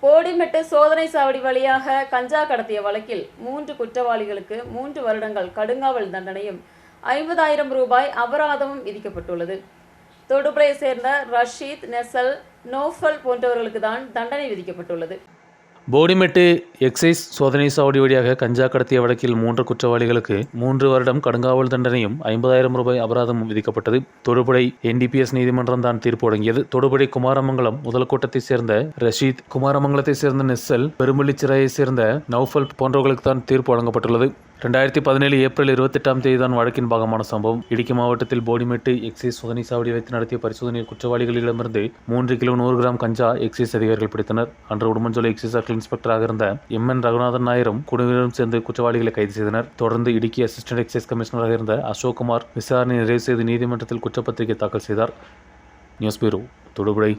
போடிமெட்டு சோதனை சாவடி வழியாக கஞ்சா கடத்திய வழக்கில் 3 குற்றவாளிகளுக்கு 3 வருடங்கள் கடுங்காவல் தண்டனையும் 50,000 ரூபாய் அபராதமும் விதிக்கப்பட்டுள்ளது. தொடுபுழையை சேர்ந்த ரஷீத், நெசல், நோஃபல் போன்றவர்களுக்கு தான் தண்டனை விதிக்கப்பட்டுள்ளது. போடிமெட்டு எக்சைஸ் சோதனை சாவடி வழியாக கஞ்சா கடத்திய வழக்கில் 3 குற்றவாளிகளுக்கு 3 வருடம் கடுங்காவல் தண்டனையும் 50,000 ரூபாய் அபராதமும் விதிக்கப்பட்டது. தொடுபுழை NDPS நீதிமன்றம் தான் தீர்ப்பு வழங்கியது. தொடுபுழை குமாரமங்கலம் முதல்கோட்டத்தை சேர்ந்த ரஷீத், குமாரமங்கலத்தை சேர்ந்த நெசல், பெரும்பள்ளிச்சிறையை சேர்ந்த நௌஃபல் போன்றவர்களுக்கு தான் தீர்ப்பு வழங்கப்பட்டுள்ளது. 2017 ஏப்ரல் 28ஆம் தேதி தான் வழக்கின் பாகமான சம்பவம். இடுக்கி மாவட்டத்தில் போடிமெட்டு எக்சைஸ் சோதனை சாவடி வைத்து நடத்திய பரிசோதனையில் குற்றவாளிகளிடமிருந்து 3 கிலோ 100 கிராம் கஞ்சா எக்சைஸ் அதிகாரிகள் பிடித்தனர். அன்று உடுமஞ்சோலை எக்சைஸ் சர்க்கிள் இன்ஸ்பெக்டராக இருந்த MN ரகுநாதன் நாயரும் குழுவினரும் சேர்ந்து குற்றவாளிகளை கைது செய்தனர். தொடர்ந்து இடுக்கி அசிஸ்டன்ட் எக்சைஸ் கமிஷனராக இருந்த அசோக்குமார் விசாரணை நிறைவு செய்து நீதிமன்றத்தில் குற்றப்பத்திரிகை தாக்கல் செய்தார். News bureau, தொடுபுழை.